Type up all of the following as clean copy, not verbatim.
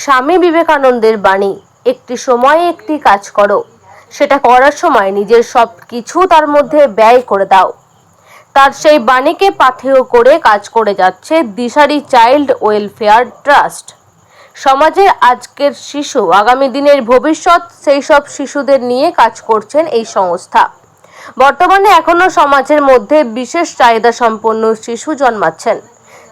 স্বামী বিবেকানন্দের বাণী, একটি সময়ে একটি কাজ করো, সেটা করার সময় নিজের সব কিছু তার মধ্যে ব্যয় করে দাও। তার সেই বাণীকে পাথেয় করে কাজ করে যাচ্ছে দিশারি চাইল্ড ওয়েলফেয়ার ট্রাস্ট। সমাজের আজকের শিশু আগামী দিনের ভবিষ্যৎ, সেই সব শিশুদের নিয়ে কাজ করছেন এই সংস্থা। বর্তমানে এখনো সমাজের মধ্যে বিশেষ চাহিদা সম্পন্ন শিশু জন্মাচ্ছেন।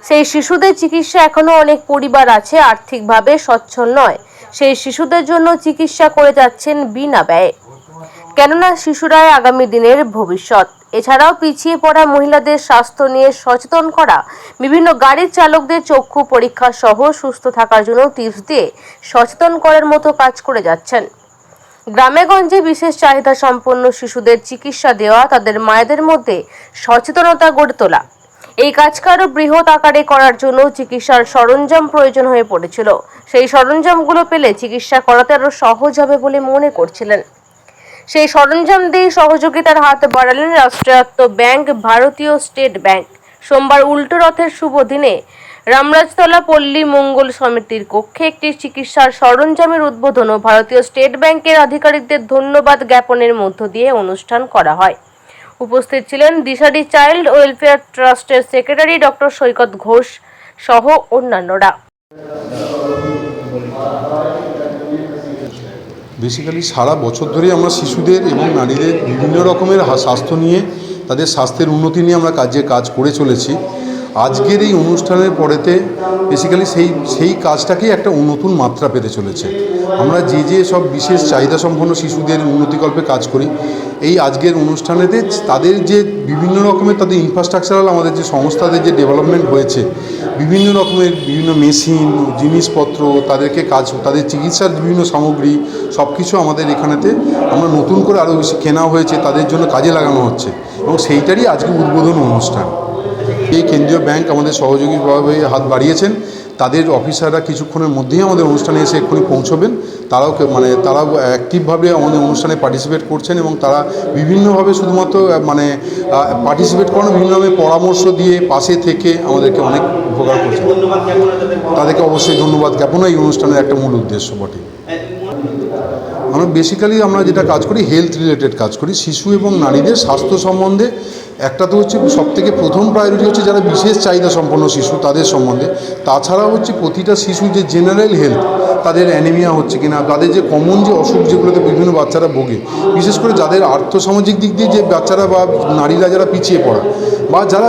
সেই শিশুদের চিকিৎসা এখনো অনেক পরিবার আছে আর্থিকভাবে সচ্ছল নয়, সেই শিশুদের জন্য চিকিৎসা করে যাচ্ছেন বিনা ব্যয়ে। কেননা শিশুরাই আগামী দিনের ভবিষ্যৎ। এছাড়াও পিছিয়ে পড়া মহিলাদের স্বাস্থ্য নিয়ে সচেতন করা, বিভিন্ন গাড়ির চালকদের চক্ষু পরীক্ষা সহ সুস্থ থাকার জন্য টিপস দিয়ে সচেতন করার মতো কাজ করে যাচ্ছেন। গ্রামেগঞ্জে বিশেষ চাহিদা সম্পন্ন শিশুদের চিকিৎসা দেওয়া, তাদের মায়েদের মধ্যে সচেতনতা গড়ে তোলা। এই কাজকে আরো বৃহৎ আকারে করার জন্য চিকিৎসার সরঞ্জাম প্রয়োজন হয়ে পড়েছিল। সেই সরঞ্জামগুলো পেলে চিকিৎসা করাতে আরো সহজ হবে বলে মনে করছিলেন। সেই সরঞ্জাম দিয়ে সহযোগিতার হাত বাড়ালেন রাষ্ট্রায়ত্ত ব্যাংক ভারতীয় স্টেট ব্যাংক। সোমবার উল্টো রথের শুভ দিনে রামরাজতলা পল্লী মঙ্গল সমিতির কক্ষে একটি চিকিৎসার সরঞ্জামের উদ্বোধন ও ভারতীয় স্টেট ব্যাংকের আধিকারিকদের ধন্যবাদ জ্ঞাপনের মধ্য দিয়ে অনুষ্ঠান করা হয়। উপস্থিত ছিলেন দিশারি চাইল্ড ওয়েলফেয়ার ট্রাস্টের সেক্রেটারি ডক্টর সৈকত ঘোষ সহ অন্যান্যরা। বেসিক্যালি সারা বছর ধরেই আমরা শিশুদের এবং নারীদের বিভিন্ন রকমের স্বাস্থ্য নিয়ে, তাদের স্বাস্থ্যের উন্নতি নিয়ে আমরা কাজ করে চলেছি। আজকের এই অনুষ্ঠানের পরেতে বেসিক্যালি সেই কাজটাকেই একটা নতুন মাত্রা পেতে চলেছে। আমরা যে সব বিশেষ চাহিদা সম্পন্ন শিশুদের উন্নতিকল্পে কাজ করি, এই আজকের অনুষ্ঠানেতে তাদের যে বিভিন্ন রকমের তাদের ইনফ্রাস্ট্রাকচারাল আমাদের যে সংস্থাদের যে ডেভেলপমেন্ট হয়েছে, বিভিন্ন রকমের বিভিন্ন মেশিন, জিনিসপত্র, তাদের চিকিৎসার বিভিন্ন সামগ্রী সব কিছু আমাদের এখানেতে আমরা নতুন করে আরও বেশি কেনা হয়েছে, তাদের জন্য কাজে লাগানো হচ্ছে এবং সেইটারই আজকে উদ্বোধন অনুষ্ঠান। এই কেন্দ্রীয় ব্যাংক আমাদের সহযোগীভাবে হাত বাড়িয়েছেন। তাদের অফিসাররা কিছুক্ষণের মধ্যেই আমাদের অনুষ্ঠানে এসে এক্ষুনি পৌঁছবেন। তারাও অ্যাক্টিভভাবে আমাদের অনুষ্ঠানে পার্টিসিপেট করছেন এবং তারা বিভিন্নভাবে শুধুমাত্র পার্টিসিপেট করানো, বিভিন্নভাবে পরামর্শ দিয়ে পাশে থেকে আমাদেরকে অনেক উপকার করছেন। তাদেরকে অবশ্যই ধন্যবাদ জ্ঞাপন এই অনুষ্ঠানের একটা মূল উদ্দেশ্য বটে। আমরা যেটা কাজ করি হেলথ রিলেটেড কাজ করি, শিশু এবং নারীদের স্বাস্থ্য সম্বন্ধে। একটা তো হচ্ছে সবথেকে প্রথম প্রায়োরিটি হচ্ছে যারা বিশেষ চাহিদা সম্পন্ন শিশু তাদের সম্বন্ধে। তাছাড়াও হচ্ছে প্রতিটা শিশু যে জেনারেল হেলথ, তাদের অ্যানিমিয়া হচ্ছে কিনা, তাদের যে কমন যে অসুখ যেগুলোতে বিভিন্ন বাচ্চারা ভোগে, বিশেষ করে যাদের আর্থসামাজিক দিক দিয়ে যে বাচ্চারা বা নারীরা যারা পিছিয়ে পড়া বা যারা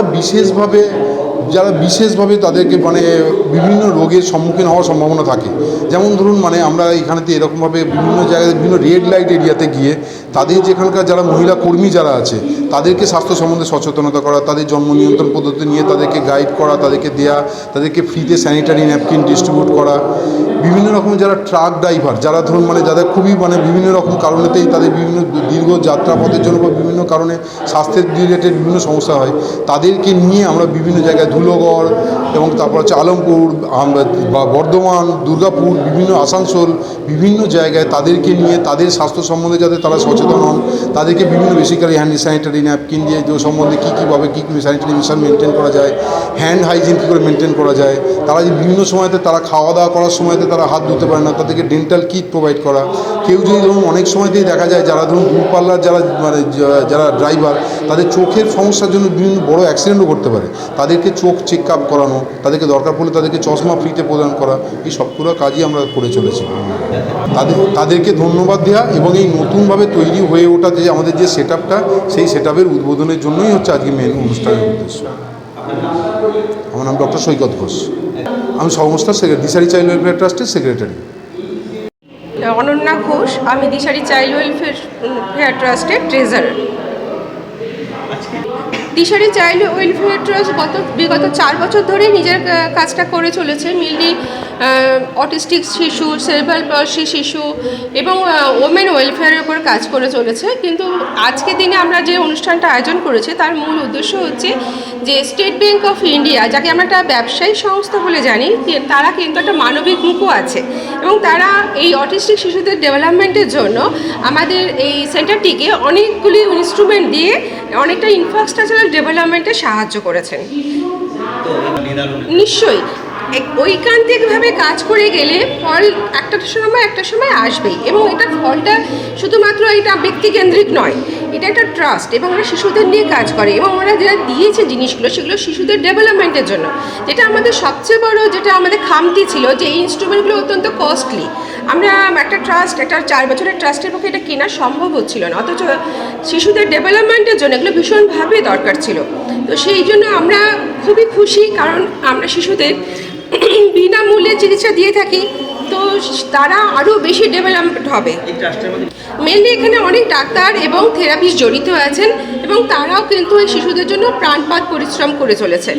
বিশেষভাবে তাদেরকে বিভিন্ন রোগের সম্মুখীন হওয়ার সম্ভাবনা থাকে। যেমন ধরুন আমরা এখানেতে এরকমভাবে বিভিন্ন জায়গায় বিভিন্ন রেড লাইট এরিয়াতে গিয়ে তাদের যেখানকার যারা মহিলা কর্মী যারা আছে তাদেরকে স্বাস্থ্য সম্বন্ধে সচেতনতা করা, তাদের জন্ম নিয়ন্ত্রণ পদ্ধতি নিয়ে তাদেরকে গাইড করা, তাদেরকে দেয়া, তাদেরকে ফ্রিতে স্যানিটারি ন্যাপকিন ডিস্ট্রিবিউট করা। বিভিন্ন রকম যারা ট্রাক ড্রাইভার, যারা ধরুন যাদের খুবই বিভিন্ন রকম কারণেতেই তাদের বিভিন্ন দীর্ঘ যাত্রাপথের জন্য বা বিভিন্ন কারণে স্বাস্থ্যের রিলেটেড বিভিন্ন সমস্যা হয়, তাদেরকে নিয়ে আমরা বিভিন্ন জায়গায় ধুলোগড় এবং তারপর হচ্ছে আলমপুর বা বর্ধমান, দুর্গাপুর, বিভিন্ন আসানসোল, বিভিন্ন জায়গায় তাদেরকে নিয়ে তাদের স্বাস্থ্য সম্বন্ধে যাতে তারা সচেতন হন, তাদেরকে বিভিন্ন বেসিক্যালি হ্যান্ড স্যানিটারি ন্যাপকিন দিয়ে সম্বন্ধে কী স্যানিটারি মিশন মেনটেন করা যায়, হ্যান্ড হাইজিন কী করে মেনটেন করা যায়, তারা যে বিভিন্ন সময়তে তারা খাওয়া দাওয়া করার সময়তে তারা হাত ধুতে পারে না, তাদেরকে ডেন্টাল কিট প্রোভাইড করা। কেউ যদি ধরুন অনেক সময়তেই দেখা যায় যারা ধরুন দূরপাল্লার যারা ড্রাইভার, তাদের চোখের সমস্যার জন্য বিভিন্ন বড় অ্যাক্সিডেন্টও করতে পারে, তাদেরকে চোখ চেক আপ করানো, তাদেরকে দরকার পড়লে তাদেরকে চশমা ফ্রিতে প্রদান করা, এই সবগুলো কাজই আমরা করে চলেছি। তাদেরকে ধন্যবাদ দেওয়া এবং এই নতুনভাবে তৈরি হয়ে ওঠা যে আমাদের যে সেট আপটা, সেই সেট আপের উদ্বোধনের জন্যই হচ্ছে আজকে মেন অনুষ্ঠানের উদ্দেশ্য। আমার নাম ডক্টর সৈকত ঘোষ, আমি সংস্থার দিশারি চাইল্ড ওয়েলফেয়ার ট্রাস্টের সেক্রেটারি। অনন্যা ঘোষ, আমি দিশারি চাইল্ড ওয়েলফেয়ার ট্রাস্টের ট্রেজারার। দিশারি চাইল্ড ওয়েলফেয়ার ট্রাস্ট বিগত 4 বছর ধরেই নিজের কাজটা করে চলেছে। মেনলি অটিস্টিক শিশু, সেরেব্রাল পলসি শিশু এবং ওমেন ওয়েলফেয়ারের উপর কাজ করে চলেছে। কিন্তু আজকের দিনে আমরা যে অনুষ্ঠানটা আয়োজন করেছি তার মূল উদ্দেশ্য হচ্ছে যে স্টেট ব্যাংক অফ ইন্ডিয়া, যাকে আমরা একটা ব্যবসায়ী সংস্থা বলে জানি, তারা কিন্তু একটা মানবিক মুখও আছে এবং তারা এই অটিস্টিক শিশুদের ডেভেলপমেন্টের জন্য আমাদের এই সেন্টারটিকে অনেকগুলি ইনস্ট্রুমেন্ট দিয়ে অনেকটা ইনফ্রাস্ট্রাকচারাল ডেভেলপমেন্টে সাহায্য করেছেন। নিশ্চয়ই ঐকান্তিকভাবে কাজ করে গেলে ফল একটা সময় আসবেই, এবং এটা ফলটা শুধুমাত্র এটা ব্যক্তিকেন্দ্রিক নয়, এটা একটা ট্রাস্ট, এবং ওরা শিশুদের নিয়ে কাজ করে, এবং ওরা যারা দিয়েছে জিনিসগুলো সেগুলো শিশুদের ডেভেলপমেন্টের জন্য, যেটা আমাদের সবচেয়ে বড় যেটা আমাদের খামতি ছিল যে এই ইনস্ট্রুমেন্টগুলো অত্যন্ত কস্টলি। আমরা একটা 4 বছরের ট্রাস্টের পক্ষে এটা কেনা সম্ভব হচ্ছিল না, অথচ শিশুদের ডেভেলপমেন্টের জন্য এগুলো ভীষণভাবে দরকার ছিল। তো সেই জন্য আমরা খুবই খুশি, কারণ আমরা শিশুদের বিনামূল্যে চিকিৎসা দিয়ে থাকি, তো তারা আরও বেশি ডেভেলপমেন্ট হবে। মেনলি এখানে অনেক ডাক্তার এবং থেরাপিস্ট জড়িত আছেন, এবং তারাও কিন্তু এই শিশুদের জন্য প্রাণপাত পরিশ্রম করে চলেছেন।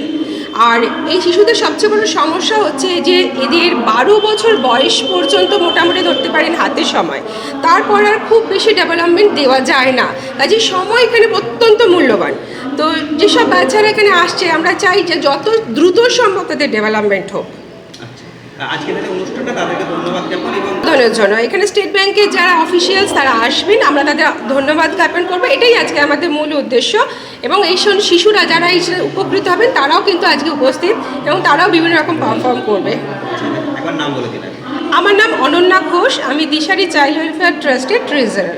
আর এই শিশুদের সবচেয়ে বড় সমস্যা হচ্ছে যে এদের 12 বছর বয়স পর্যন্ত মোটামুটি ধরতে পারেন হাতে সময়, তারপর আর খুব বেশি ডেভেলপমেন্ট দেওয়া যায় না, কাজে সময় এখানে অত্যন্ত মূল্যবান। তো যেসব বাচ্চারা এখানে আসছে আমরা চাই যে যত দ্রুত সম্ভব তাদের ডেভেলপমেন্ট হোক। ধন্যবাদের জন্য এখানে স্টেট ব্যাংকের যারা অফিসিয়ালস তারা আসবেন, আমরা তাদের ধন্যবাদ জ্ঞাপন করবো, এটাই আজকে আমাদের মূল উদ্দেশ্য। এবং এই শিশুরা যারা এই উপকৃত হবেন তারাও কিন্তু আজকে উপস্থিত, এবং তারাও বিভিন্ন রকম পারফর্ম করবে। আমার নাম অনন্যা ঘোষ, আমি দিশারি চাইল্ড ওয়েলফেয়ার ট্রাস্টের ট্রেজারার।